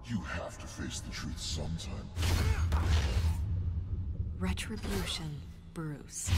You have to face the truth sometime. Retribution, Bruce.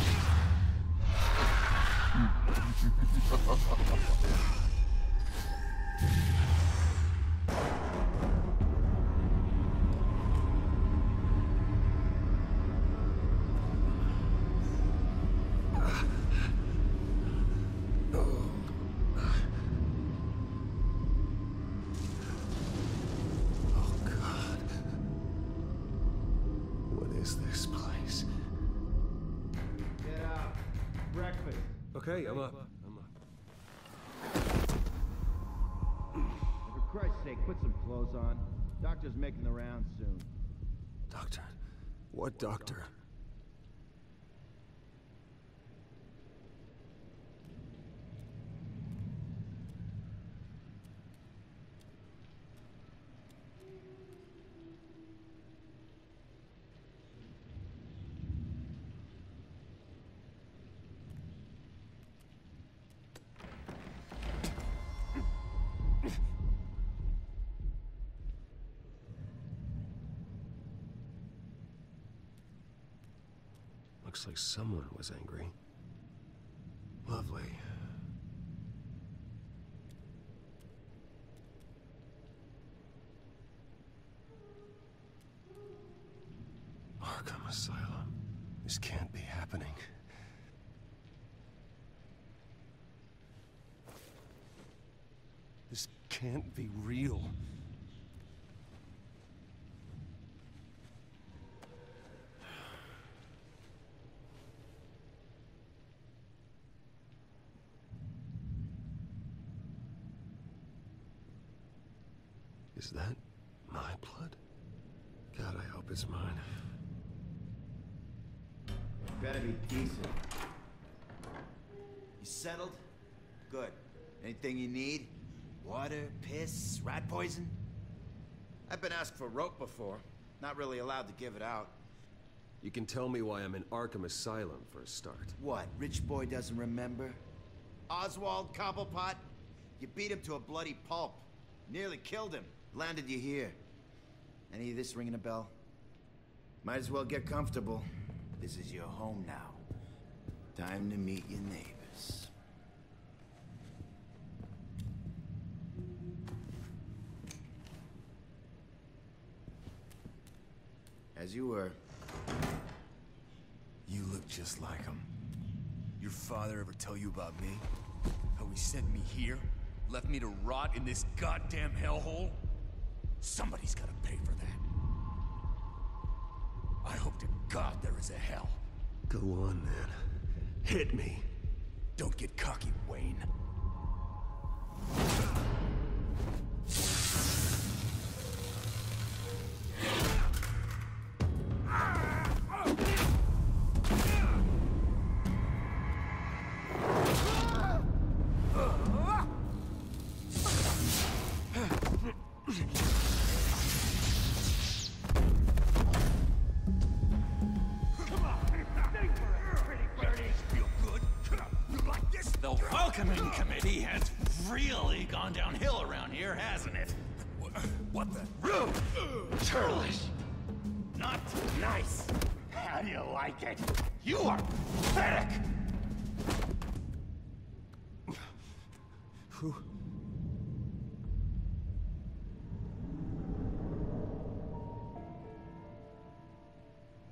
Okay, I'm up. For Christ's sake, put some clothes on. Doctor's making the rounds soon. Doctor? What doctor? Looks like someone was angry. Lovely. Arkham Asylum. This can't be happening. This can't be real. Is that my blood? God, I hope it's mine. Better be decent. You settled? Good. Anything you need? Water, piss, rat poison? I've been asked for rope before. Not really allowed to give it out. You can tell me why I'm in Arkham Asylum for a start. What, rich boy doesn't remember? Oswald Cobblepot? You beat him to a bloody pulp. Nearly killed him. Landed you here. Any of this ringing a bell? Might as well get comfortable. This is your home now. Time to meet your neighbors. As you were. You look just like him. Your father ever tell you about me? How he sent me here? Left me to rot in this goddamn hellhole? Somebody's gotta pay for that. I hope to God there is a hell. Go on, then. Hit me. Don't get cocky, Wayne. Committee has really gone downhill around here, hasn't it? What the? Rude! Churlish! Not nice! How do you like it? You are pathetic! Who?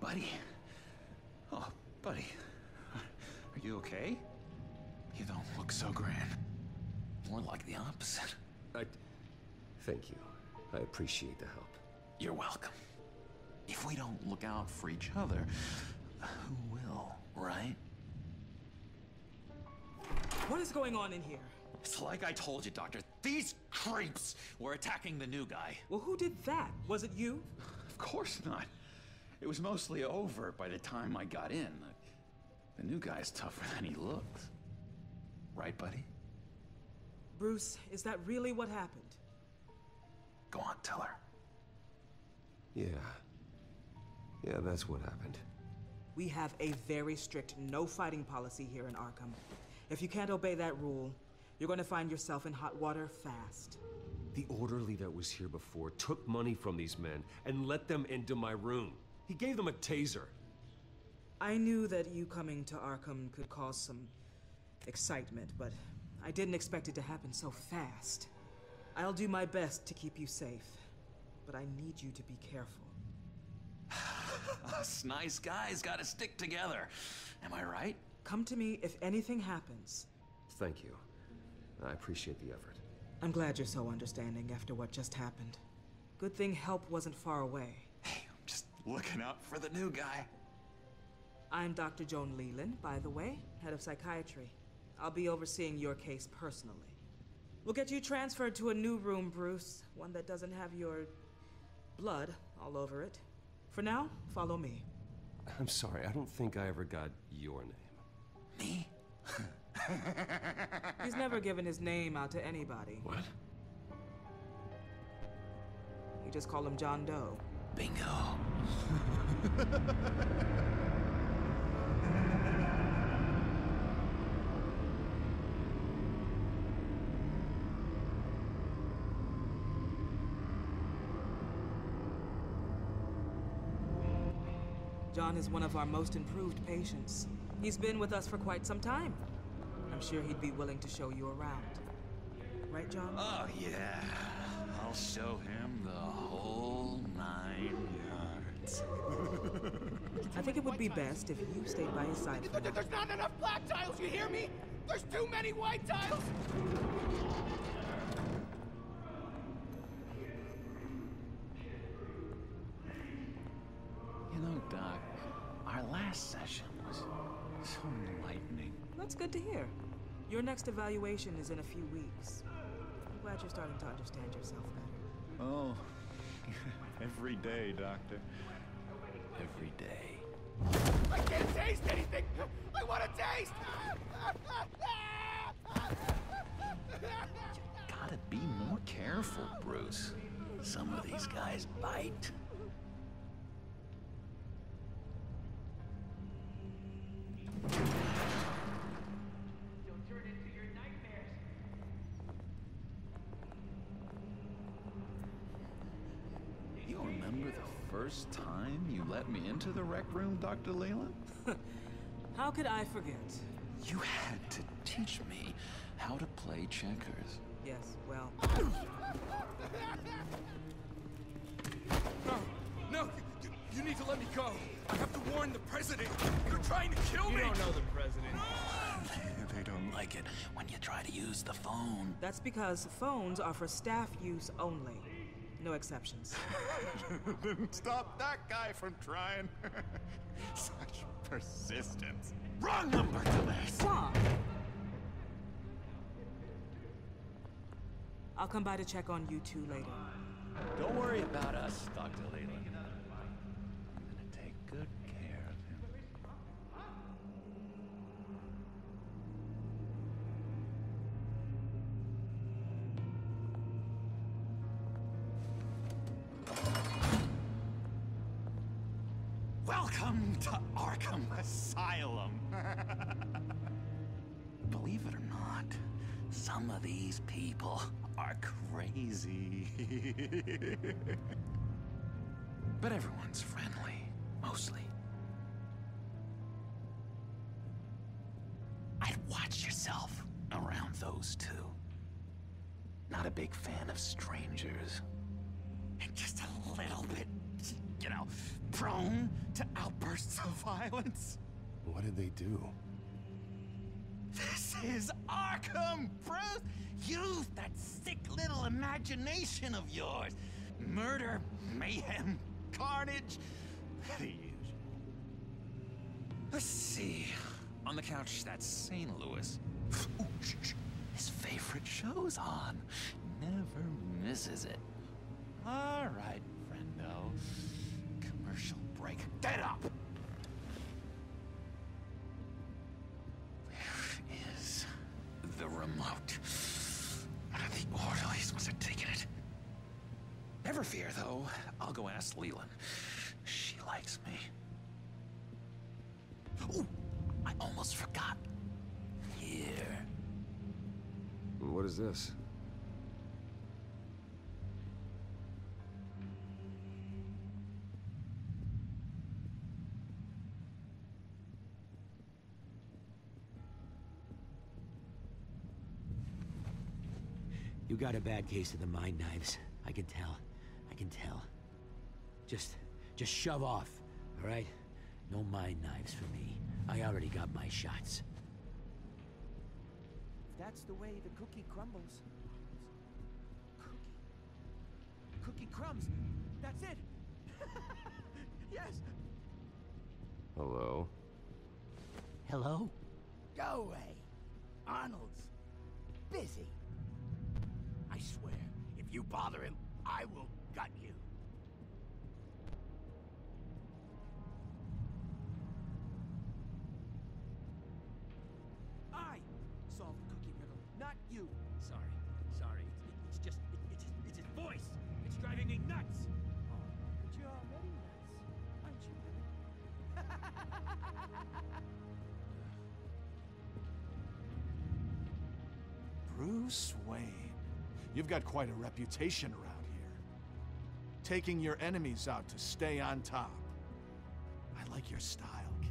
Buddy? Oh, buddy. Are you okay? You don't look so grand. More like the opposite. Thank you. I appreciate the help. You're welcome. If we don't look out for each other, who will, right? What is going on in here? It's like I told you, Doctor. These creeps were attacking the new guy. Well, who did that? Was it you? Of course not. It was mostly over by the time I got in. The new guy's tougher than he looks. Right, buddy? Bruce, is that really what happened? Go on, tell her. Yeah. Yeah, that's what happened. We have a very strict no fighting policy here in Arkham. If you can't obey that rule, you're going to find yourself in hot water fast. The orderly that was here before took money from these men and let them into my room. He gave them a taser. I knew that you coming to Arkham could cause some excitement, but I didn't expect it to happen so fast. I'll do my best to keep you safe, but I need you to be careful. Us nice guys gotta stick together. Am I right? Come to me if anything happens. Thank you. I appreciate the effort. I'm glad you're so understanding after what just happened. Good thing help wasn't far away. Hey, I'm just looking out for the new guy. I'm Dr. Joan Leland, by the way, head of psychiatry. I'll be overseeing your case personally. We'll get you transferred to a new room, Bruce. One that doesn't have your blood all over it. For now, follow me. I'm sorry, I don't think I ever got your name. Me? He's never given his name out to anybody. What? We just call him John Doe. Bingo. John is one of our most improved patients. He's been with us for quite some time. I'm sure he'd be willing to show you around. Right, John? Oh, yeah. I'll show him the whole 9 yards. I think it would be best if you stayed by his side for now. There's not enough black tiles, you hear me? There's too many white tiles! You know, Doc, our last session was so enlightening. That's good to hear. Your next evaluation is in a few weeks. I'm glad you're starting to understand yourself better. Oh, every day, Doctor. Every day. I can't taste anything! I want to taste! Gotta be more careful, Bruce. Some of these guys bite. You remember the first time you let me into the rec room, Dr. Leland? How could I forget? You had to teach me how to play checkers. Yes, well, No, you need to let me go. I have to warn the president. You're trying to kill me. You don't know the president. They don't like it when you try to use the phone. that's because phones are for staff use only. No exceptions. Stop that guy from trying. Such persistence. Wrong number, dumbass. John! I'll come by to check on you two later. Don't worry about us, Dr. Leland. I'm gonna take good care of him. Welcome to Arkham Asylum. Believe it or not, some of these people are crazy. But everyone's friendly, mostly. I'd watch yourself around those two. Not a big fan of strangers. And just a little bit, you know, prone to outbursts of violence. What did they do? This is Arkham, Bruce! Use that sick little imagination of yours. Murder, mayhem, carnage, the usual. Let's see. On the couch, that's St. Louis. Ooh, shh. His favorite show's on. Never misses it. All right, friendo. Commercial break. Get up! Where is the remote? One of the orderlies must have taken it. Never fear, though. I'll go ask Leland. She likes me. Ooh, I almost forgot. Here. What is this? You got a bad case of the mind knives. I can tell. I can tell. Just shove off, all right? No mind knives for me. I already got my shots. If that's the way the cookie crumbles. Cookie crumbs. That's it. Yes. Hello? Hello? Go away. Arnold's busy. I swear, if you bother him, I will gut you. I solved the cookie riddle, not you. Sorry. It's his voice. It's driving me nuts. Oh, but you're already nuts, aren't you, Billy? Bruce Wayne. You've got quite a reputation around here. Taking your enemies out to stay on top. I like your style, kid.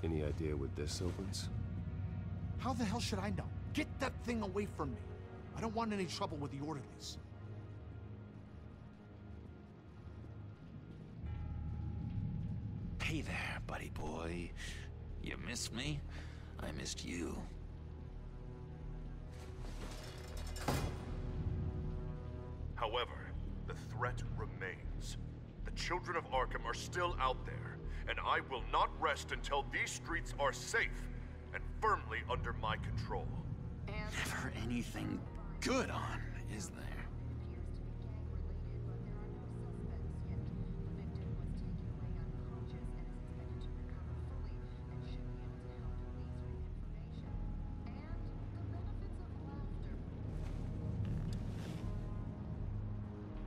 Any idea what this opens? How the hell should I know? Get that thing away from me. I don't want any trouble with the orderlies. Hey there, buddy boy. You missed me? I missed you. However, the threat remains. The children of Arkham are still out there, and I will not rest until these streets are safe and firmly under my control. Never anything good on, is there?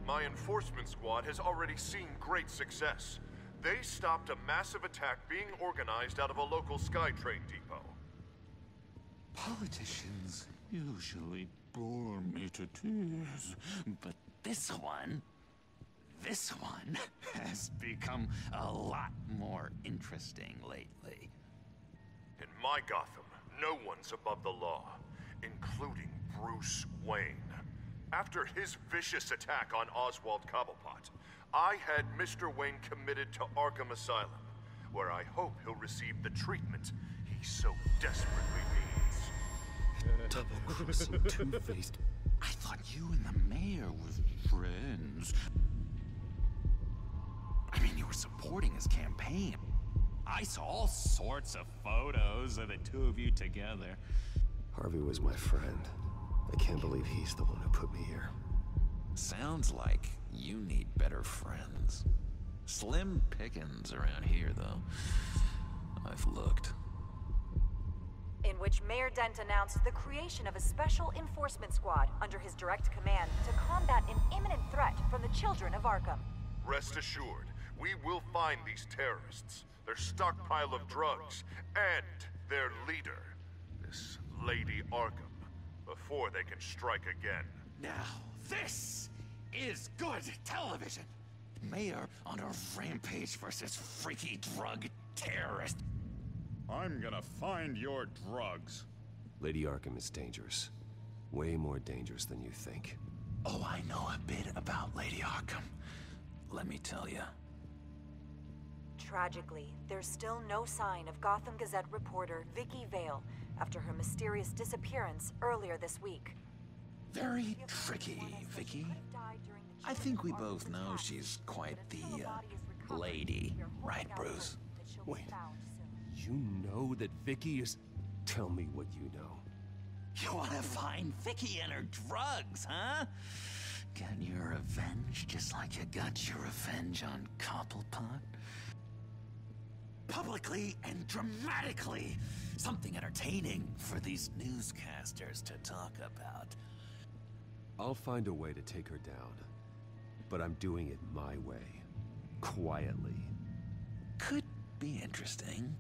My enforcement squad has already seen great success. They stopped a massive attack being organized out of a local SkyTrain depot. Politicians usually bore me to tears, but this one has become a lot more interesting lately. In my Gotham, no one's above the law, including Bruce Wayne. After his vicious attack on Oswald Cobblepot, I had Mr. Wayne committed to Arkham Asylum, where I hope he'll receive the treatment he so desperately needs. Double-crossing, two-faced... I thought you and the mayor were friends. I mean, you were supporting his campaign. I saw all sorts of photos of the two of you together. Harvey was my friend. I can't believe he's the one who put me here. Sounds like you need better friends. Slim pickings around here, though. I've looked. In which Mayor Dent announced the creation of a special enforcement squad under his direct command to combat an imminent threat from the children of Arkham. Rest assured, we will find these terrorists, their stockpile of drugs, and their leader, this Lady Arkham, before they can strike again. Now, this is good television. Mayor on a rampage versus freaky drug terrorist. I'm gonna find your drugs. Lady Arkham is dangerous. Way more dangerous than you think. Oh, I know a bit about Lady Arkham. Let me tell you. Tragically, there's still no sign of Gotham Gazette reporter Vicky Vale after her mysterious disappearance earlier this week. Very tricky, Vicky. I think we both know she's quite the, lady, right, Bruce? Wait, you know that Vicky is... Tell me what you know. You wanna find Vicky and her drugs, huh? Get your revenge just like you got your revenge on Cobblepot? Publicly and dramatically. Something entertaining for these newscasters to talk about. I'll find a way to take her down. But I'm doing it my way. Quietly. Could be interesting.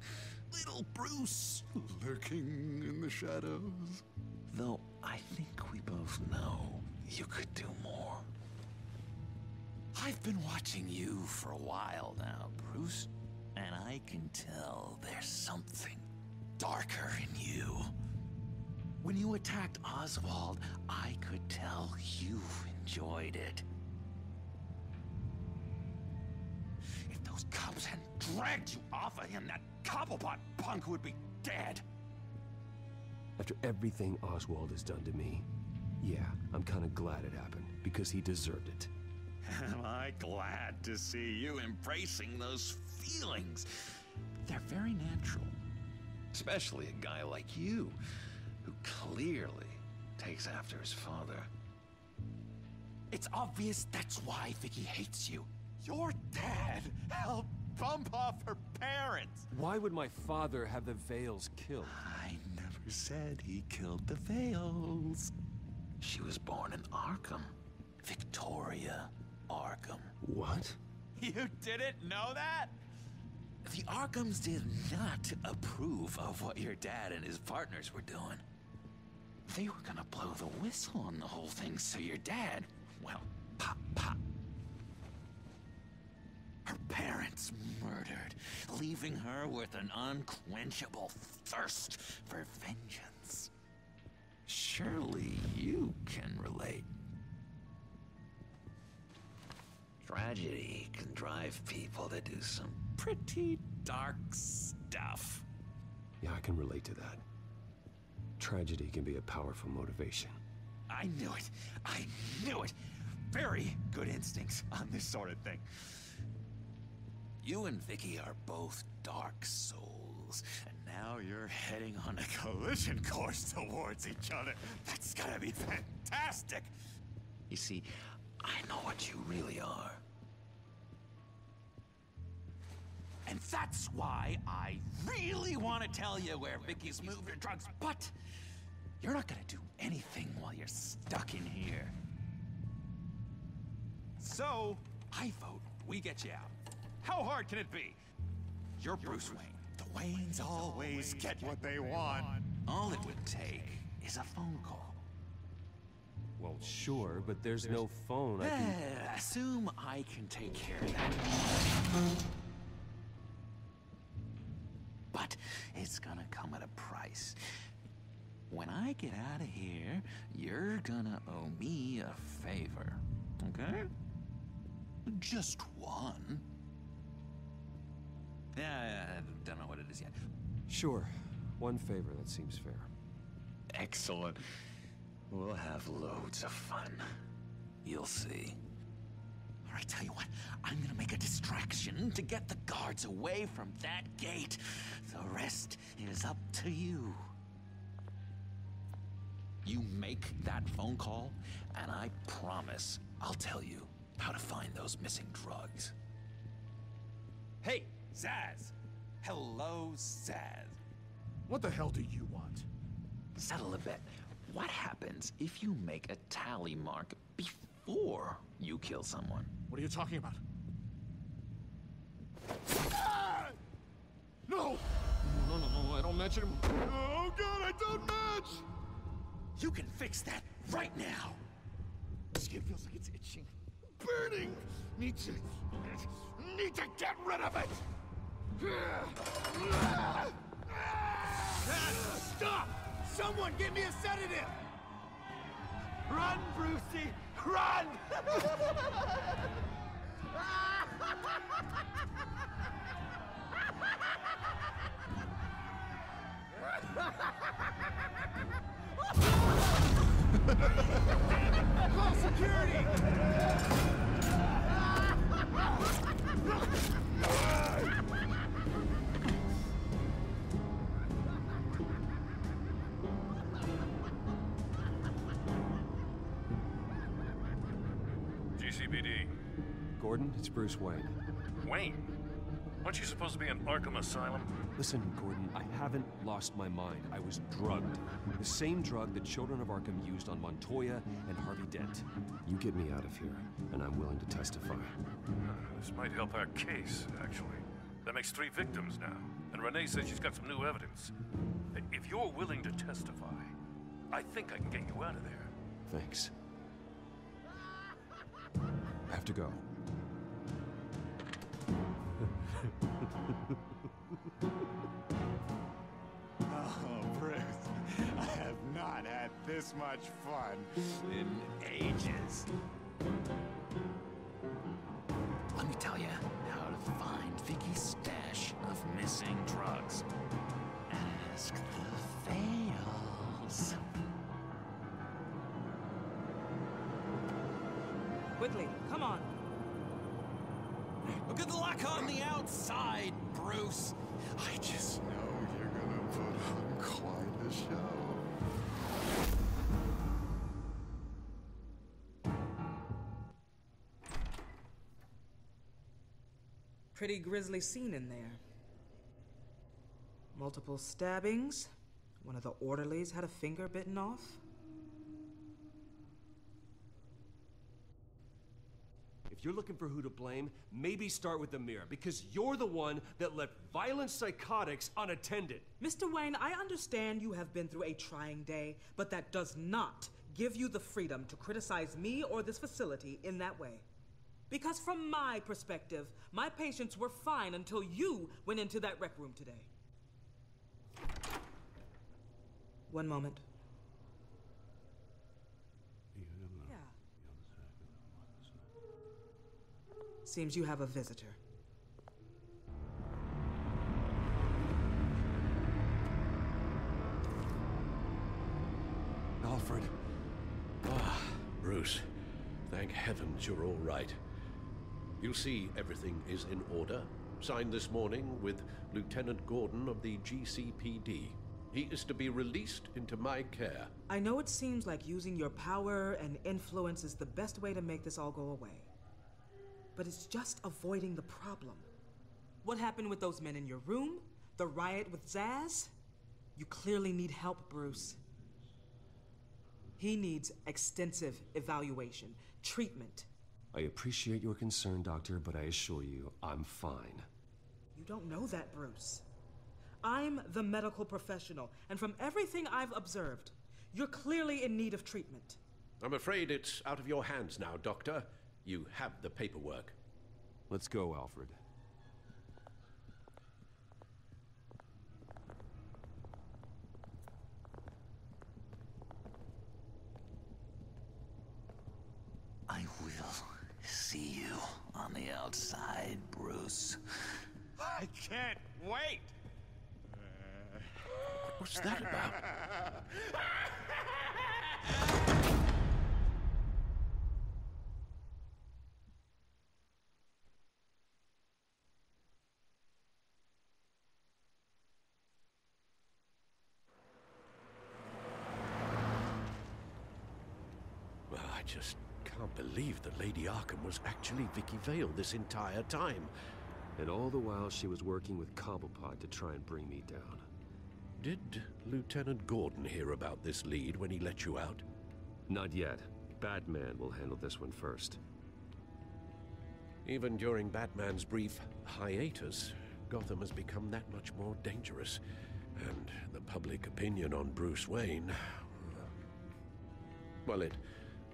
Little Bruce lurking in the shadows. Though I think we both know you could do more. I've been watching you for a while now, Bruce. And I can tell there's something darker in you. When you attacked Oswald, I could tell you enjoyed it. If those cops hadn't dragged you off of him, that Cobblepot punk would be dead. After everything Oswald has done to me, yeah, I'm kind of glad it happened, because he deserved it. Am I glad to see you embracing those feelings? They're very natural. Especially a guy like you, who clearly takes after his father. It's obvious that's why Vicky hates you. Your dad helped bump off her parents. Why would my father have the Vales killed? I never said he killed the Vales. She was born in Arkham. Victoria Arkham. What? You didn't know that? The Arkhams did not approve of what your dad and his partners were doing. They were gonna blow the whistle on the whole thing, so your dad, well, pop, pop. Her parents murdered, leaving her with an unquenchable thirst for vengeance. Surely you can relate. Tragedy can drive people to do some pretty dark stuff. Yeah, I can relate to that. Tragedy can be a powerful motivation. I knew it. I knew it. Very good instincts on this sort of thing. You and Vicky are both dark souls, and now you're heading on a collision course towards each other. That's gotta be fantastic! You see, I know what you really are. And that's why I really want to tell you where Vicky's moved her drugs, but you're not gonna do anything while you're stuck in here. So, I vote we get you out. How hard can it be? You're Bruce Wayne. The Waynes always get what they want. All it would take is a phone call. Well, sure, but there's no phone. I can... Assume I can take care of that. But it's gonna come at a price. When I get out of here, you're gonna owe me a favor, okay? Just one. Yeah, I don't know what it is yet. Sure. One favor, that seems fair. Excellent. We'll have loads of fun. You'll see. All right, tell you what. I'm gonna make a distraction to get the guards away from that gate. The rest is up to you. You make that phone call, and I promise I'll tell you how to find those missing drugs. Hey, Zsasz! Hello, Zsasz. What the hell do you want? Settle a bet. What happens if you make a tally mark before you kill someone? What are you talking about? No! No, I don't match him. Oh god, I don't match! You can fix that right now! Skin feels like it's itching. Burning! Need to get rid of it! Stop! Someone give me a sedative! Run, Brucey! Run! Call security! GCPD. Gordon, it's Bruce Wayne. Wayne? Aren't you supposed to be in Arkham Asylum? Listen, Gordon, I haven't lost my mind. I was drugged. The same drug the children of Arkham used on Montoya and Harvey Dent. You get me out of here, and I'm willing to testify. This might help our case, actually. That makes 3 victims now, and Renee says she's got some new evidence. If you're willing to testify, I think I can get you out of there. Thanks. I have to go. not had this much fun in ages. Let me tell you how to find Vicky's stash of missing drugs. Ask the Fails. Quickly, come on. Good luck on the outside, Bruce. I just know you're gonna put on quite a show. Pretty grisly scene in there. Multiple stabbings. One of the orderlies had a finger bitten off. If you're looking for who to blame, maybe start with the mirror, because you're the one that left violent psychotics unattended. Mr. Wayne, I understand you have been through a trying day, but that does not give you the freedom to criticize me or this facility in that way. Because from my perspective, my patients were fine until you went into that rec room today. One moment. Yeah. Seems you have a visitor. Alfred. Bruce. Thank heavens you're all right. You'll see everything is in order. Signed this morning with Lieutenant Gordon of the GCPD. He is to be released into my care. I know it seems like using your power and influence is the best way to make this all go away. But it's just avoiding the problem. What happened with those men in your room? The riot with Zsasz? You clearly need help, Bruce. He needs extensive evaluation, treatment. I appreciate your concern, Doctor, but I assure you, I'm fine. You don't know that, Bruce. I'm the medical professional, and from everything I've observed, you're clearly in need of treatment. I'm afraid it's out of your hands now, Doctor. You have the paperwork. Let's go, Alfred. I will see you on the outside, Bruce. I can't wait! What's that about? Well, I just can't believe that Lady Arkham was actually Vicky Vale this entire time. And all the while she was working with Cobblepot to try and bring me down. Did Lieutenant Gordon hear about this lead when he let you out? Not yet. Batman will handle this one first. Even during Batman's brief hiatus, Gotham has become that much more dangerous. And the public opinion on Bruce Wayne... well, it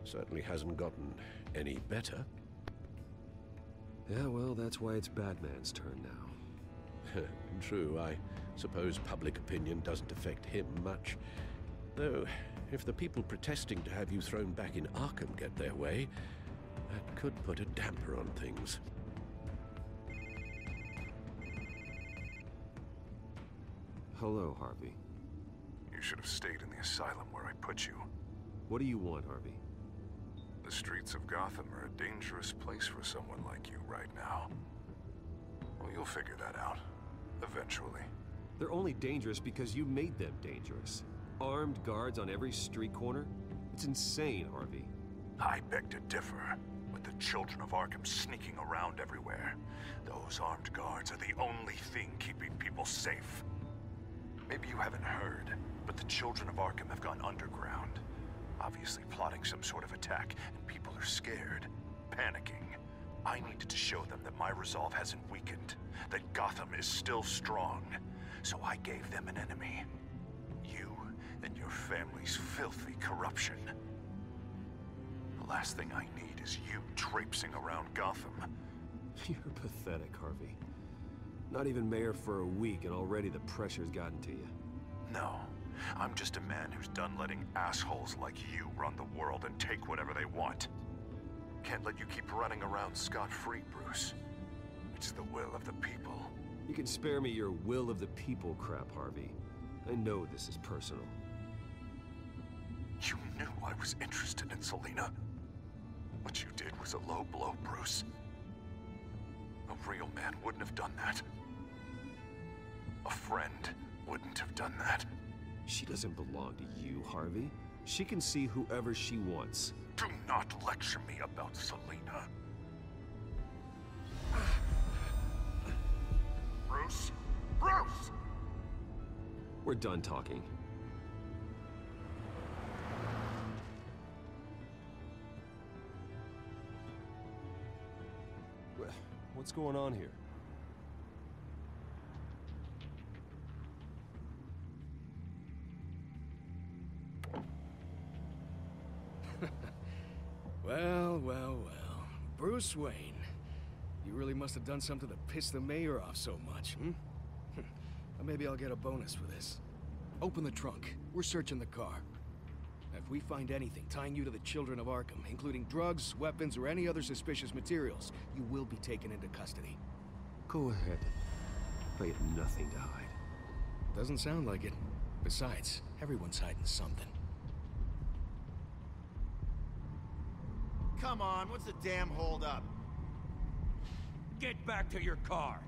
certainly hasn't gotten any better. Yeah, well, that's why it's Batman's turn now. True, I suppose public opinion doesn't affect him much. Though, if the people protesting to have you thrown back in Arkham get their way, that could put a damper on things. Hello, Harvey. You should have stayed in the asylum where I put you. What do you want, Harvey? The streets of Gotham are a dangerous place for someone like you right now. Well, you'll figure that out. Eventually. They're only dangerous because you made them dangerous. Armed guards on every street corner? It's insane, Harvey. I beg to differ. With the children of Arkham sneaking around everywhere, those armed guards are the only thing keeping people safe. Maybe you haven't heard, but the children of Arkham have gone underground. Obviously plotting some sort of attack, and people are scared, panicking. I needed to show them that my resolve hasn't weakened, that Gotham is still strong. So I gave them an enemy. You and your family's filthy corruption. The last thing I need is you traipsing around Gotham. You're pathetic, Harvey. Not even mayor for a week and already the pressure's gotten to you. No, I'm just a man who's done letting assholes like you run the world and take whatever they want. Can't let you keep running around scot-free, Bruce. It's the will of the people. You can spare me your will of the people crap, Harvey. I know this is personal. You knew I was interested in Selina. What you did was a low blow, Bruce. A real man wouldn't have done that. A friend wouldn't have done that. She doesn't belong to you, Harvey. She can see whoever she wants. Do not lecture me about Selina. Bruce? Bruce! We're done talking. What's going on here? Well, well, well. Bruce Wayne. You really must have done something to piss the mayor off so much, hmm? Maybe I'll get a bonus for this. Open the trunk. We're searching the car. If we find anything tying you to the Children of Arkham, including drugs, weapons, or any other suspicious materials, you will be taken into custody. Go ahead. I have nothing to hide. Doesn't sound like it. Besides, everyone's hiding something. Come on, what's the damn holdup? Get back to your car.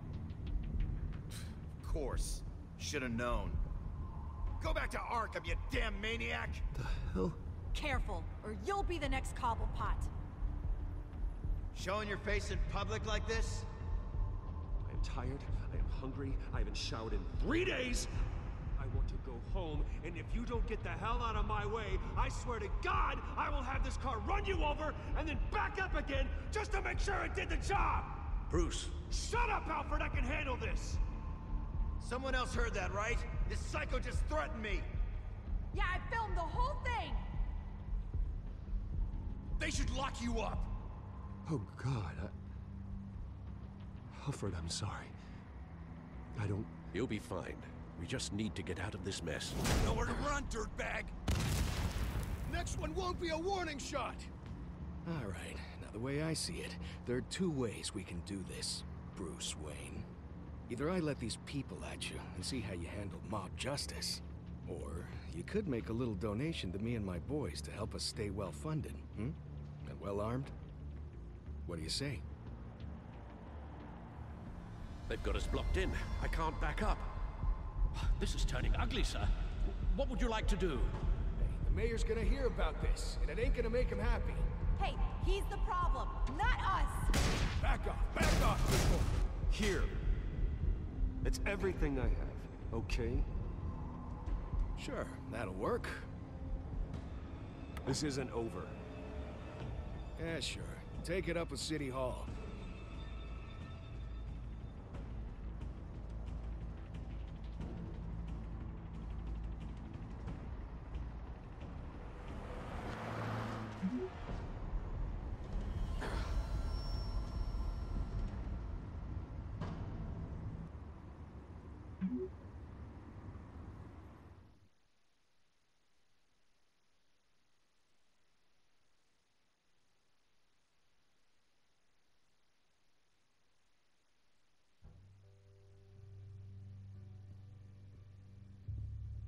Of course. Should have known. Go back to Arkham, you damn maniac! The hell? Careful, or you'll be the next Cobblepot. Showing your face in public like this? I am tired, I am hungry, I haven't showered in 3 days! I want to go home, and if you don't get the hell out of my way, I swear to God, I will have this car run you over, and then back up again, just to make sure it did the job! Bruce! Shut up, Alfred, I can handle this! Someone else heard that, right? This psycho just threatened me! Yeah, I filmed the whole thing! They should lock you up! Oh, God, Alfred, I'm sorry. I don't... You'll be fine. We just need to get out of this mess. Nowhere to run, dirtbag! Next one won't be a warning shot! All right, now the way I see it, there are two ways we can do this, Bruce Wayne. Either I let these people at you and see how you handle mob justice, or you could make a little donation to me and my boys to help us stay well-funded, hmm? And well-armed? What do you say? They've got us blocked in. I can't back up. This is turning ugly, sir. What would you like to do? Hey, the mayor's gonna hear about this, and it ain't gonna make him happy. Hey, he's the problem, not us! Back off, people! Here. It's everything I have, okay? Sure, that'll work. This isn't over. Yeah, sure. Take it up with City Hall.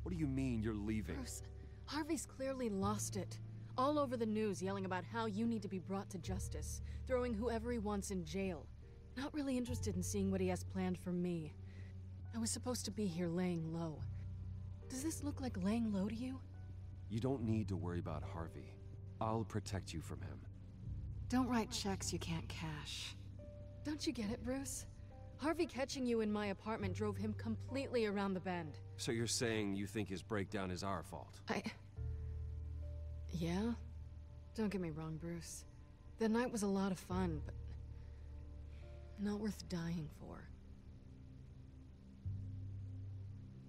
What do you mean you're leaving? Bruce, Harvey's clearly lost it. All over the news yelling about how you need to be brought to justice, throwing whoever he wants in jail. Not really interested in seeing what he has planned for me. I was supposed to be here laying low. Does this look like laying low to you? You don't need to worry about Harvey. I'll protect you from him. Don't write checks you can't cash. Don't you get it, Bruce? Harvey catching you in my apartment drove him completely around the bend. So you're saying you think his breakdown is our fault? Yeah? Don't get me wrong, Bruce. The night was a lot of fun, but not worth dying for.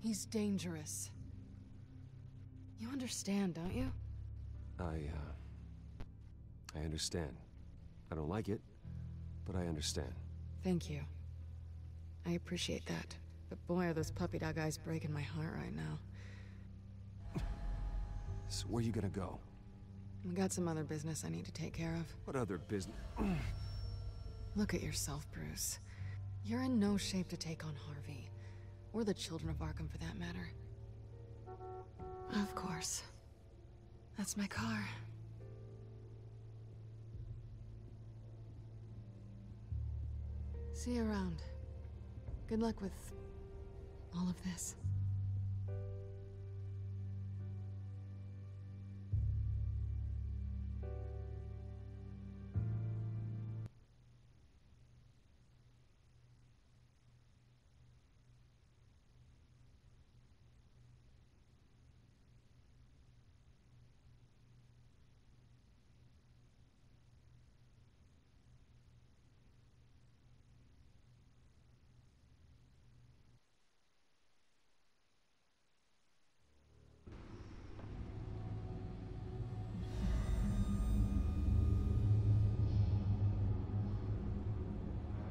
He's dangerous. You understand, don't you? I understand. I don't like it, but I understand. Thank you. I appreciate that. But boy, are those puppy dog eyes breaking my heart right now. So where you gonna go? I got some other business I need to take care of. What other business? Look at yourself, Bruce. You're in no shape to take on Harvey. Or the children of Arkham, for that matter. Of course. That's my car. See you around. Good luck with all of this.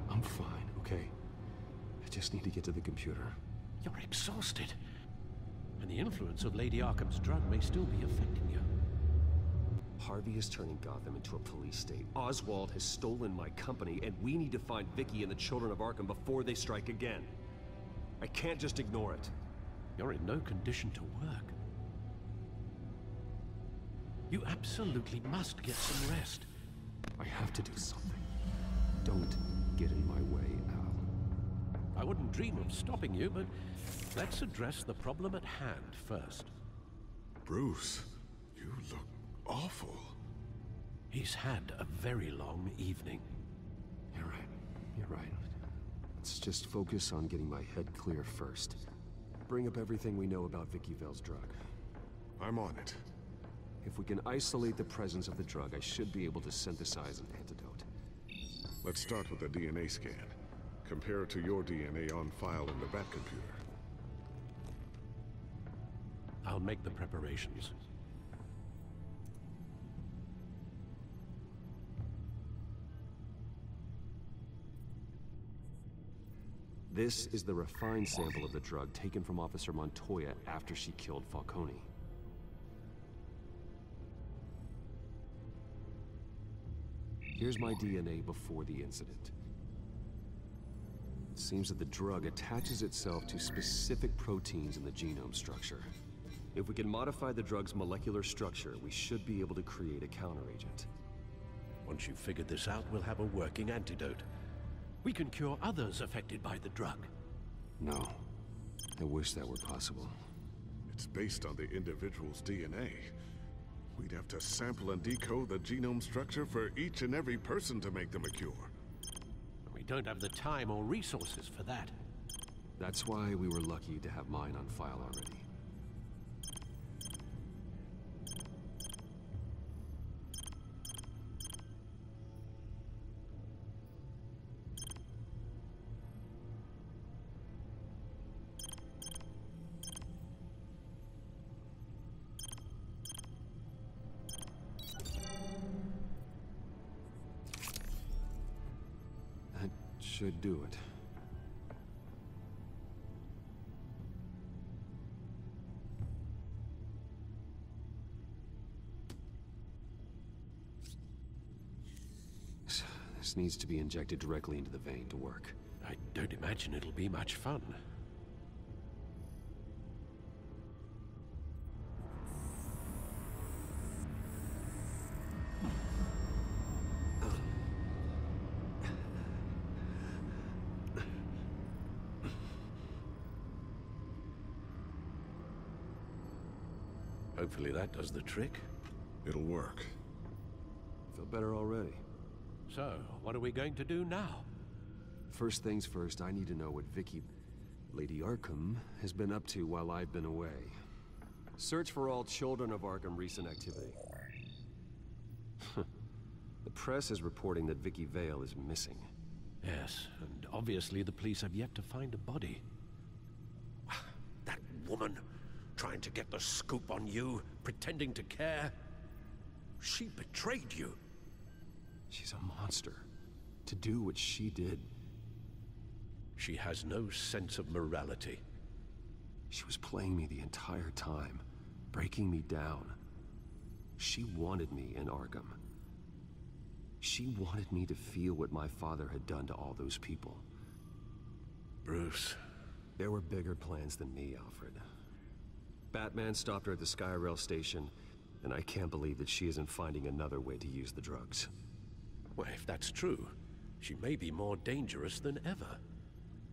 I'm fine, okay? I just need to get to the computer. You're exhausted. And the influence of Lady Arkham's drug may still be affecting you. Harvey is turning Gotham into a police state. Oswald has stolen my company, and we need to find Vicky and the children of Arkham before they strike again. I can't just ignore it. You're in no condition to work. You absolutely must get some rest. I have to do something. Don't get in my way, Al. I wouldn't dream of stopping you, but let's address the problem at hand first. Bruce, you look awful. He's had a very long evening. You're right. You're right. Let's just focus on getting my head clear first. Bring up everything we know about Vicky Vale's drug. I'm on it. If we can isolate the presence of the drug, I should be able to synthesize an antidote. Let's start with a DNA scan. Compare it to your DNA on file in the Batcomputer. I'll make the preparations. This is the refined sample of the drug taken from Officer Montoya after she killed Falcone. Here's my DNA before the incident. It seems that the drug attaches itself to specific proteins in the genome structure. If we can modify the drug's molecular structure, we should be able to create a counteragent. Once you've figured this out, we'll have a working antidote. We can cure others affected by the drug. No. I wish that were possible. It's based on the individual's DNA. We'd have to sample and decode the genome structure for each and every person to make them a cure. We don't have the time or resources for that. That's why we were lucky to have mine on file already. Should do it. This needs to be injected directly into the vein to work. I don't imagine it'll be much fun. Hopefully that does the trick. It'll work. Feel better already. So, what are we going to do now? First things first, I need to know what Vicky, Lady Arkham, has been up to while I've been away. Search for all children of Arkham recent activity. The press is reporting that Vicky Vale is missing. Yes, and obviously the police have yet to find a body. That woman, trying to get the scoop on you, pretending to care. She betrayed you. She's a monster. To do what she did. She has no sense of morality. She was playing me the entire time, breaking me down. She wanted me in Arkham. She wanted me to feel what my father had done to all those people. Bruce. There were bigger plans than me, Alfred. Batman stopped her at the Skyrail station, and I can't believe that she isn't finding another way to use the drugs. Well, if that's true, she may be more dangerous than ever.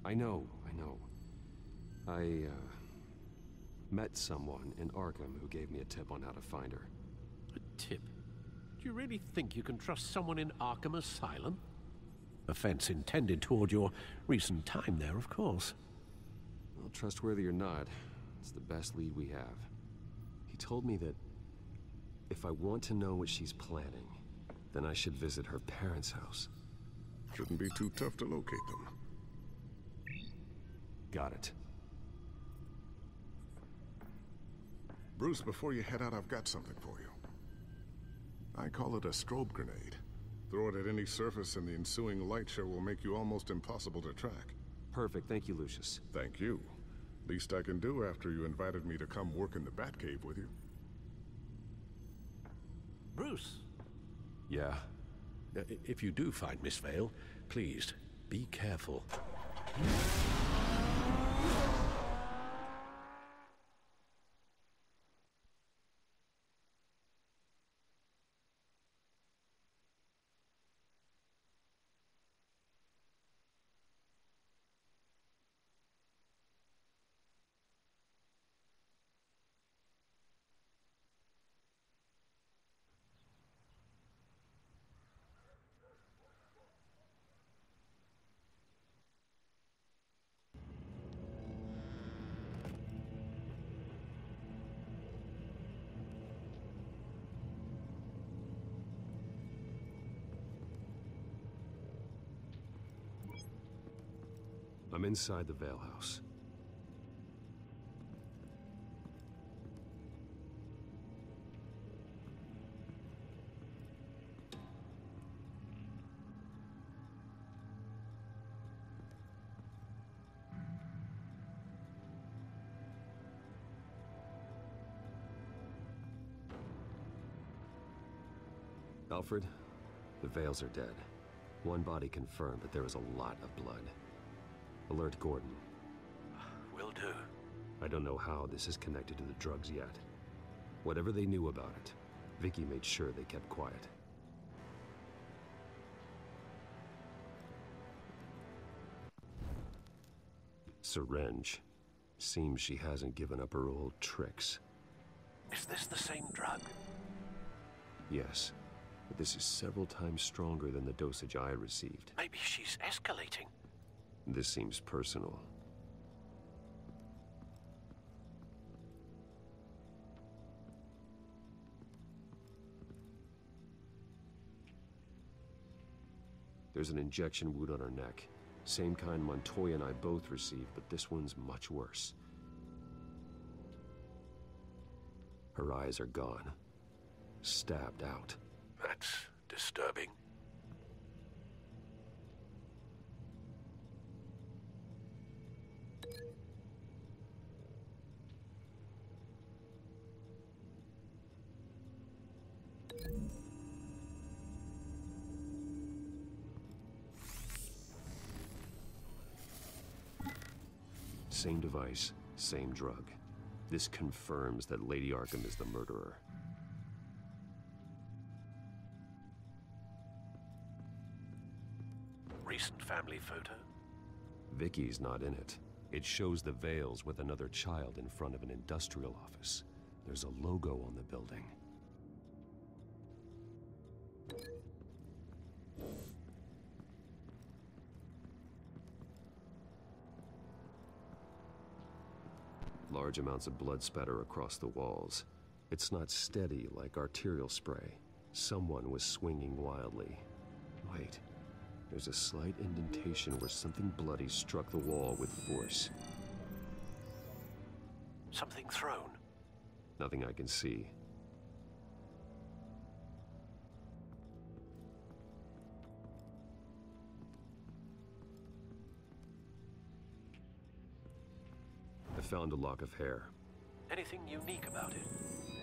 I know. I met someone in Arkham who gave me a tip on how to find her. A tip? Do you really think you can trust someone in Arkham Asylum? Offense intended toward your recent time there, of course. Well, trustworthy or not, it's the best lead we have. He told me that if I want to know what she's planning, then I should visit her parents' house. Shouldn't be too tough to locate them. Got it. Bruce, before you head out, I've got something for you. I call it a strobe grenade. Throw it at any surface and the ensuing light show will make you almost impossible to track. Perfect, thank you, Lucius. Thank you. Least I can do after you invited me to come work in the Batcave with you. Bruce? Yeah? If you do find Miss Vale, please, be careful. I'm inside the Vale House. Alfred, the Vales are dead. One body confirmed, but there is a lot of blood. Alert Gordon. Will do. I don't know how this is connected to the drugs yet. Whatever they knew about it, Vicky made sure they kept quiet. Syringe. Seems she hasn't given up her old tricks. Is this the same drug? Yes, but this is several times stronger than the dosage I received. Maybe she's escalating. This seems personal. There's an injection wound on her neck. Same kind Montoya and I both received, but this one's much worse. Her eyes are gone. Stabbed out. That's disturbing. Same device, same drug. This confirms that Lady Arkham is the murderer. Recent family photo? Vicky's not in it. It shows the Vales with another child in front of an industrial office. There's a logo on the building. Large amounts of blood spatter across the walls. It's not steady like arterial spray. Someone was swinging wildly. Wait, there's a slight indentation where something bloody struck the wall with force. Something thrown? Nothing I can see. I found a lock of hair. Anything unique about it?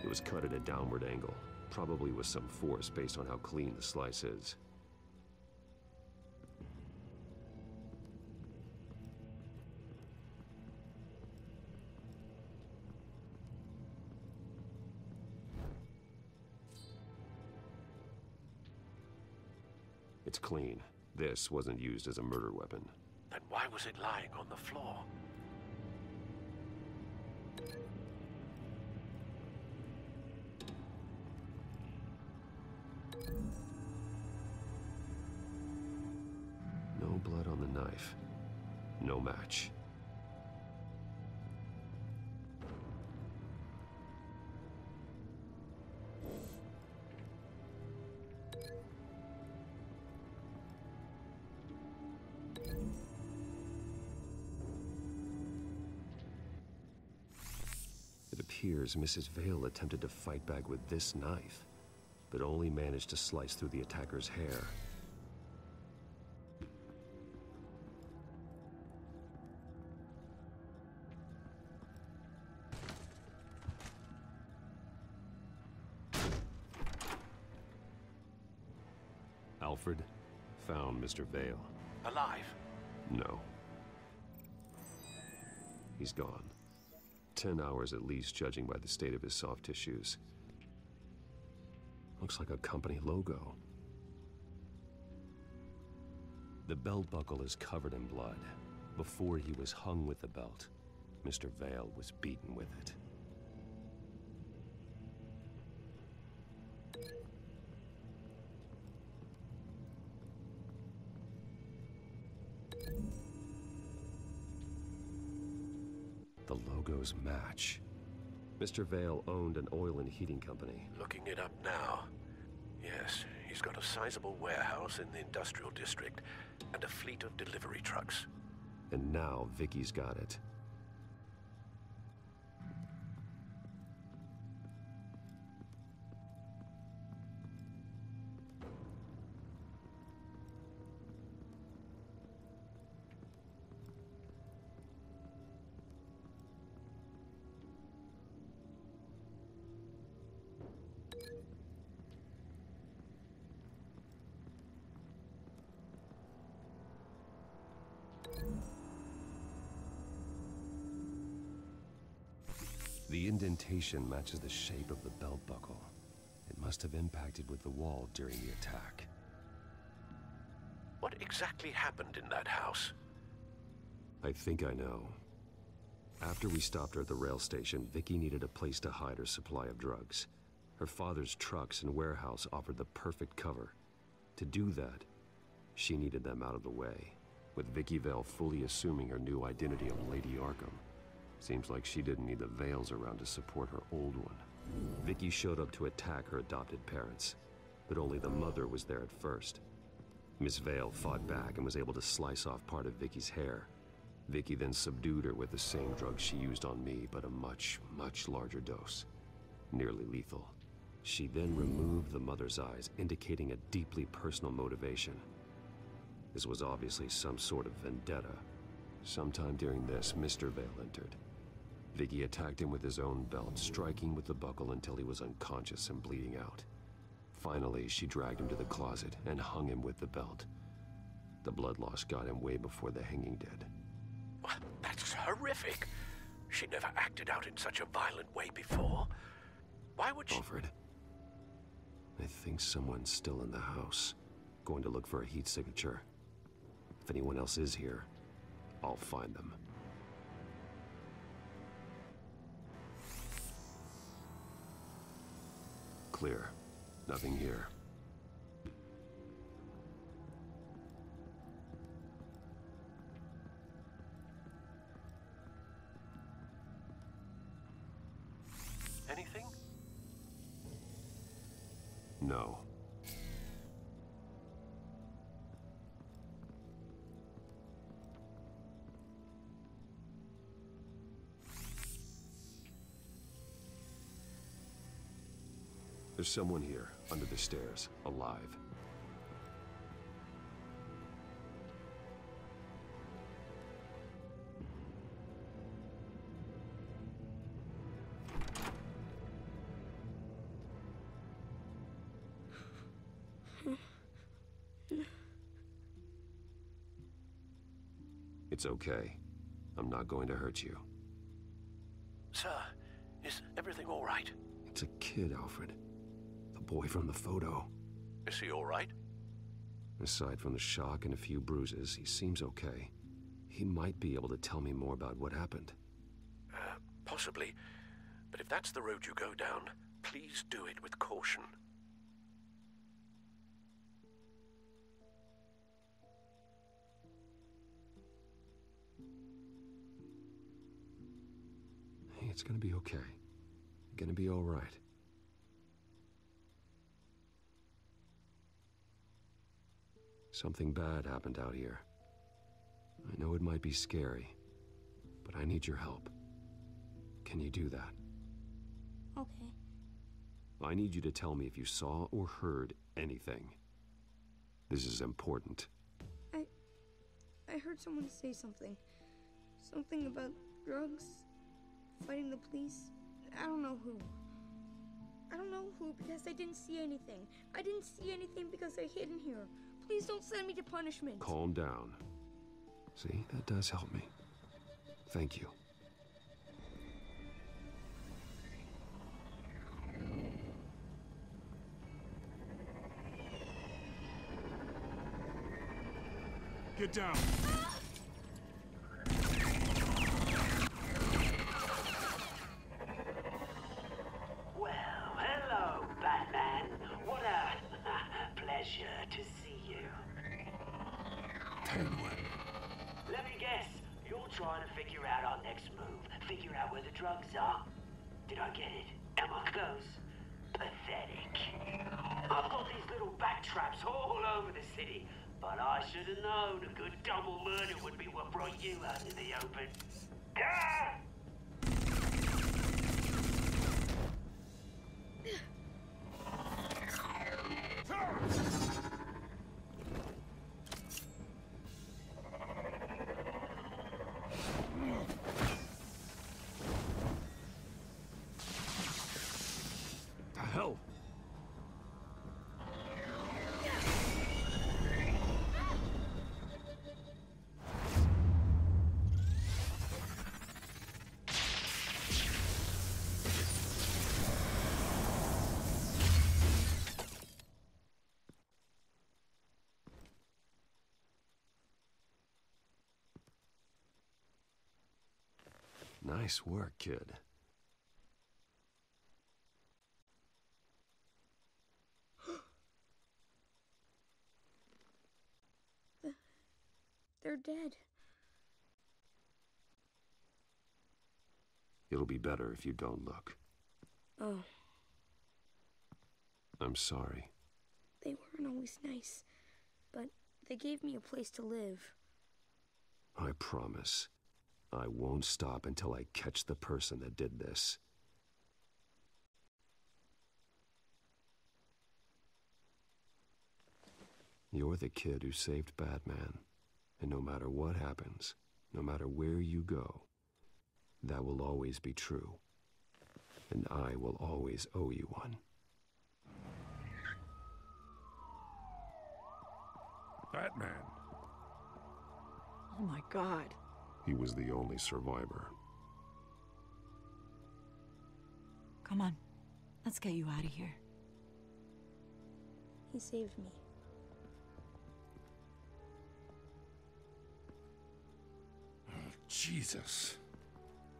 It was cut at a downward angle. Probably with some force based on how clean the slice is. It's clean. This wasn't used as a murder weapon. Then why was it lying on the floor? No blood on the knife. No match. It appears Mrs. Vale attempted to fight back with this knife, but only managed to slice through the attacker's hair. Alfred found Mr. Vale. Alive? No. He's gone. 10 hours at least, judging by the state of his soft tissues. Looks like a company logo. The belt buckle is covered in blood. Before he was hung with the belt, Mr. Vale was beaten with it. The logos match. Mr. Vale owned an oil and heating company. Looking it up now. Yes, he's got a sizable warehouse in the industrial district and a fleet of delivery trucks. And now Vicky's got it. The indentation matches the shape of the belt buckle. It must have impacted with the wall during the attack. What exactly happened in that house? I think I know. After we stopped her at the rail station, Vicky needed a place to hide her supply of drugs. Her father's trucks and warehouse offered the perfect cover. To do that, she needed them out of the way, with Vicky Vale fully assuming her new identity of Lady Arkham. Seems like she didn't need the Vales around to support her old one. Vicky showed up to attack her adopted parents, but only the mother was there at first. Miss Vale fought back and was able to slice off part of Vicky's hair. Vicky then subdued her with the same drug she used on me, but a much, much larger dose. Nearly lethal. She then removed the mother's eyes, indicating a deeply personal motivation. This was obviously some sort of vendetta. Sometime during this, Mr. Vale entered. Vicky attacked him with his own belt, striking with the buckle until he was unconscious and bleeding out. Finally, she dragged him to the closet and hung him with the belt. The blood loss got him way before the hanging did. That's horrific. She never acted out in such a violent way before. Why would she— Alfred, I think someone's still in the house. Going to look for a heat signature. If anyone else is here, I'll find them. Clear. Nothing here. Anything? No. There's someone here, under the stairs, alive. It's okay. I'm not going to hurt you. Sir, is everything all right? It's a kid, Alfred. The boy from the photo. Is he all right? Aside from the shock and a few bruises, he seems okay. He might be able to tell me more about what happened. Possibly. But if that's the road you go down, please do it with caution. Hey, it's gonna be okay. Gonna be all right. Something bad happened out here. I know it might be scary, but I need your help. Can you do that? Okay. I need you to tell me if you saw or heard anything. This is important. I heard someone say something. Something about drugs, fighting the police. I don't know who. I don't know who because I didn't see anything. I didn't see anything because I hid in here. Please don't send me to punishment. Calm down. See, that does help me. Thank you. Get down. Well, hello, Batman. What a pleasure to see you. Penguin. Let me guess, you're trying to figure out our next move. Figure out where the drugs are. Did I get it? Am I close? Pathetic. I've got these little bat traps all over the city, but I should have known a good double murder would be what brought you out in the open. Ah! The hell? Nice work, kid. They're dead. It'll be better if you don't look. Oh, I'm sorry. they weren't always nice, but they gave me a place to live. I promise. I won't stop until I catch the person that did this. You're the kid who saved Batman. And no matter what happens, no matter where you go, that will always be true. And I will always owe you one. Batman. Oh my God. He was the only survivor. Come on. Let's get you out of here. He saved me. Jesus.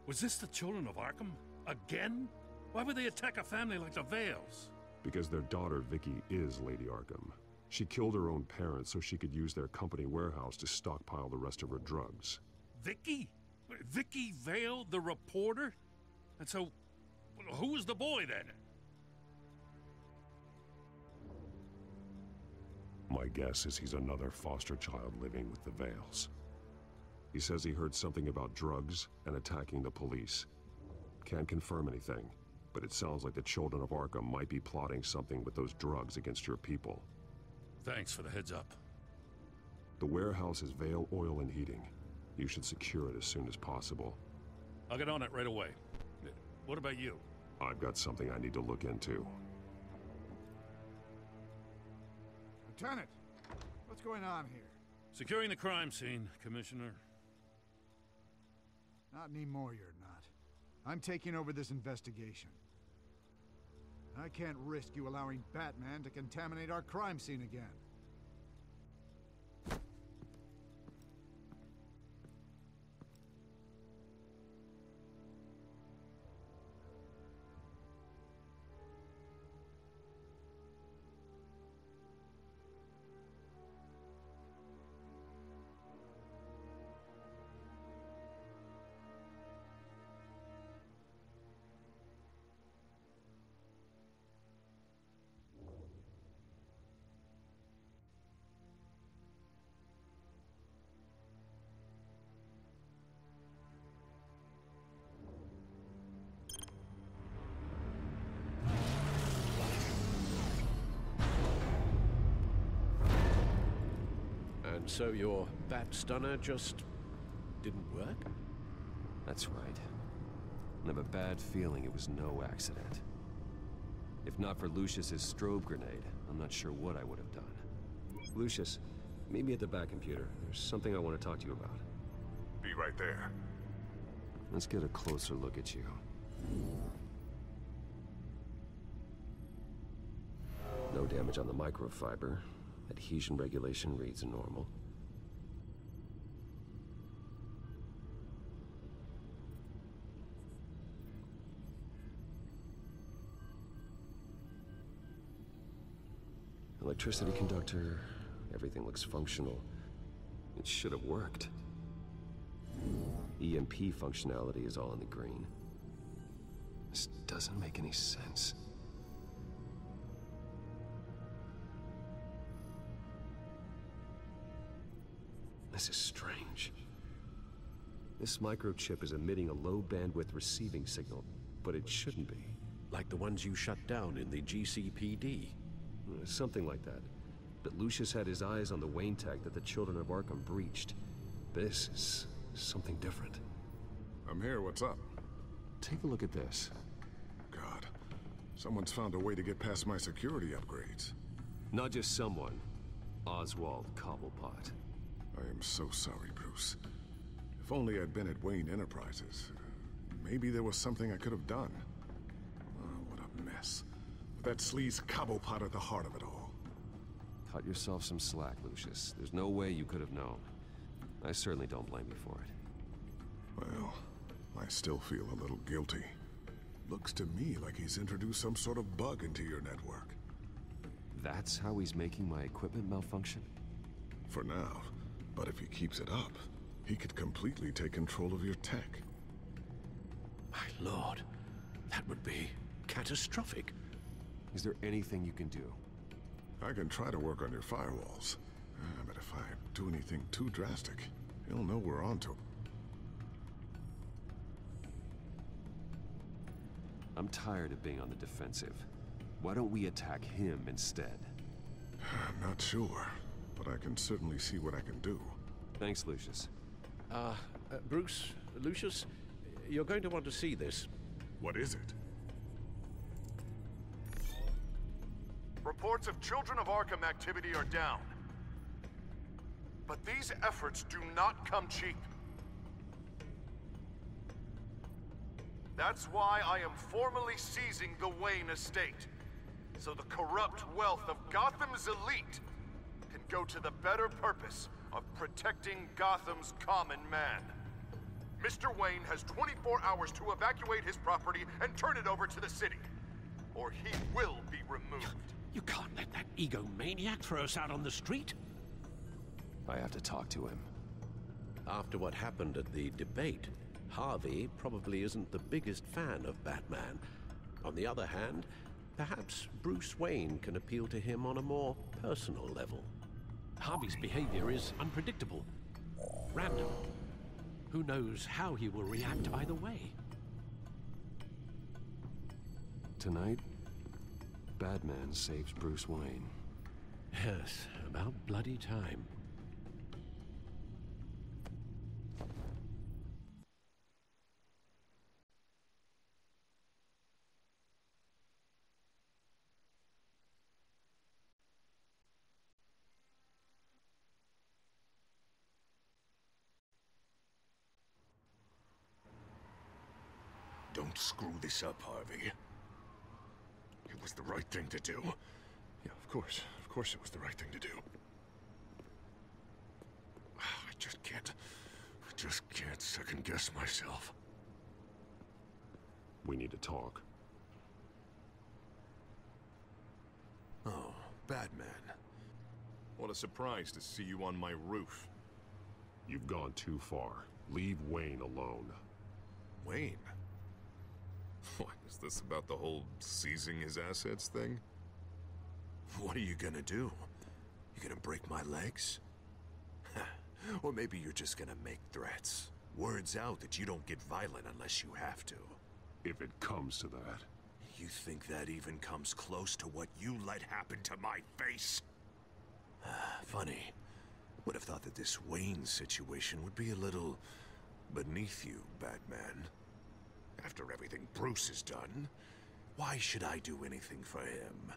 Was this the children of Arkham? Again? Why would they attack a family like the Vales? Because their daughter, Vicky, is Lady Arkham. She killed her own parents so she could use their company warehouse to stockpile the rest of her drugs. Vicky? Vicky Vale, the reporter? And so, who was the boy then? My guess is he's another foster child living with the Vales. He says he heard something about drugs and attacking the police. Can't confirm anything, but it sounds like the children of Arkham might be plotting something with those drugs against your people. Thanks for the heads up. The warehouse is Vale Oil and Heating. You should secure it as soon as possible. I'll get on it right away. What about you? I've got something I need to look into. Lieutenant, what's going on here? Securing the crime scene, Commissioner. Not anymore, you're not. I'm taking over this investigation. I can't risk you allowing Batman to contaminate our crime scene again. So your bat stunner just didn't work? That's right. I have a bad feeling it was no accident. If not for Lucius's strobe grenade, I'm not sure what I would have done. Lucius, meet me at the back computer. There's something I want to talk to you about. Be right there. Let's get a closer look at you. No damage on the microfiber. Adhesion regulation reads normal. Electricity conductor, everything looks functional. It should have worked. EMP functionality is all in the green. This doesn't make any sense. This is strange. This microchip is emitting a low-bandwidth receiving signal, but it shouldn't be. Like the ones you shut down in the GCPD? Something like that. But Lucius had his eyes on the Wayne tech that the Children of Arkham breached. This is something different. I'm here, what's up? Take a look at this. God, someone's found a way to get past my security upgrades. Not just someone. Oswald Cobblepot. I am so sorry, Bruce. If only I'd been at Wayne Enterprises. Maybe there was something I could have done. Oh, what a mess. With that sleaze Cobblepot at the heart of it all. Cut yourself some slack, Lucius. There's no way you could have known. I certainly don't blame you for it. Well, I still feel a little guilty. Looks to me like he's introduced some sort of bug into your network. That's how he's making my equipment malfunction? For now. But if he keeps it up, he could completely take control of your tech. My lord, that would be catastrophic. Is there anything you can do? I can try to work on your firewalls. But if I do anything too drastic, he'll know we're onto him. I'm tired of being on the defensive. Why don't we attack him instead? I'm not sure, but I can certainly see what I can do. Thanks, Lucius. Bruce, Lucius, you're going to want to see this. What is it? Reports of Children of Arkham activity are down. But these efforts do not come cheap. That's why I am formally seizing the Wayne estate, so the corrupt wealth of Gotham's elite can go to the better purpose of protecting Gotham's common man. Mr. Wayne has 24 hours to evacuate his property and turn it over to the city, or he will be removed. You can't let that egomaniac throw us out on the street. I have to talk to him. After what happened at the debate, Harvey probably isn't the biggest fan of Batman. On the other hand, perhaps Bruce Wayne can appeal to him on a more personal level. Harvey's behavior is unpredictable, random. Who knows how he will react either way? Tonight, Batman saves Bruce Wayne. Yes, about bloody time. Don't screw this up, Harvey. It was the right thing to do. Yeah, of course. Of course it was the right thing to do. I just can't second-guess myself. We need to talk. Oh, Batman. What a surprise to see you on my roof. You've gone too far. Leave Wayne alone. Wayne? What, is this about the whole seizing his assets thing? What are you gonna do? You gonna break my legs? Or maybe you're just gonna make threats. Words out that you don't get violent unless you have to. If it comes to that. You think that even comes close to what you let happen to my face? Funny. Would have thought that this Wayne situation would be a little beneath you, Batman. After everything Bruce has done, why should I do anything for him?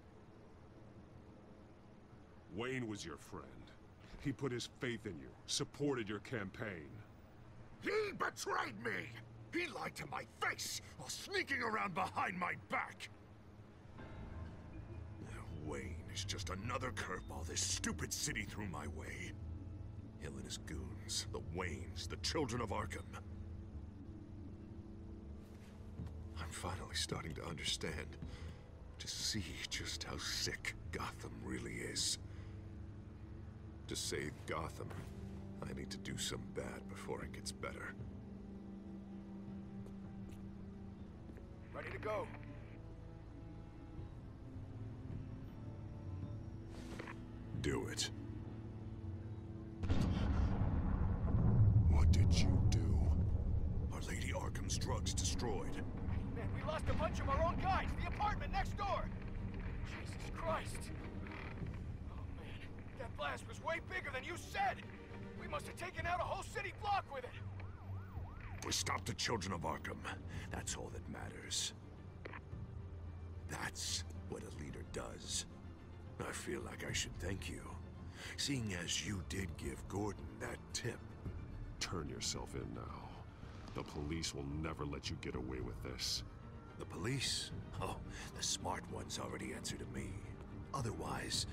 Wayne was your friend. He put his faith in you, supported your campaign. He betrayed me! He lied to my face while sneaking around behind my back! Wayne is just another curveball this stupid city threw my way. Hill and his goons, the Waynes, the children of Arkham. I'm finally starting to understand, to see just how sick Gotham really is. To save Gotham, I need to do some bad before it gets better. Ready to go. Do it. What did you do? Our Lady Arkham's drugs destroyed. Man, we lost a bunch of our own guys. The apartment next door. Jesus Christ. Oh, man. That blast was way bigger than you said. We must have taken out a whole city block with it. We stopped the children of Arkham. That's all that matters. That's what a leader does. I feel like I should thank you, seeing as you did give Gordon that tip. Turn yourself in now. The police will never let you get away with this. The police? Oh, the smart ones already answer to me. Otherwise,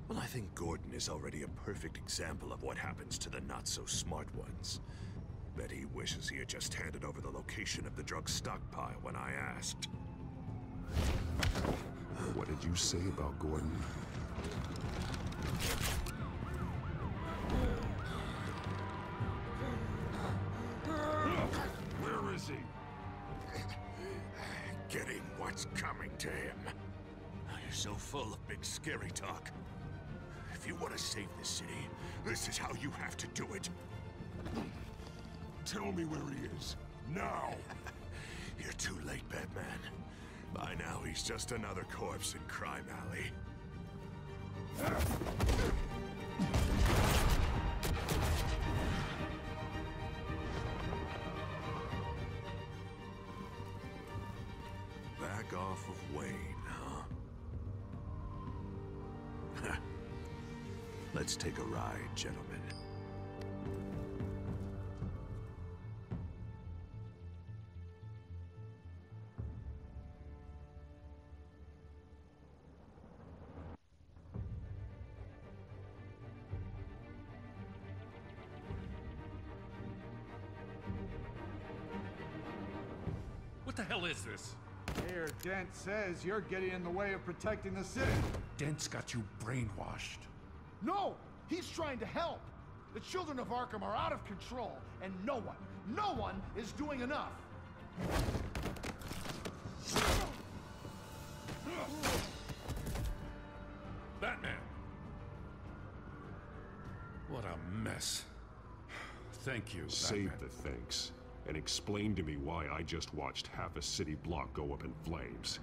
well, I think Gordon is already a perfect example of what happens to the not-so-smart ones. Bet he wishes he had just handed over the location of the drug stockpile when I asked. What did you say about Gordon? Where is he? Getting what's coming to him. You're so full of big scary talk. If you want to save the city, this is how you have to do it. Tell me where he is. Now! You're too late, Batman. By now, he's just another corpse in Crime Alley. Back off of Wayne, huh? Let's take a ride, gentlemen. What the hell is this? Mayor Dent says you're getting in the way of protecting the city. Dent's got you brainwashed. No! He's trying to help! The children of Arkham are out of control, and no one is doing enough! Batman! What a mess. Thank you, Save Batman. the thanks, and explain to me why I just watched half a city block go up in flames.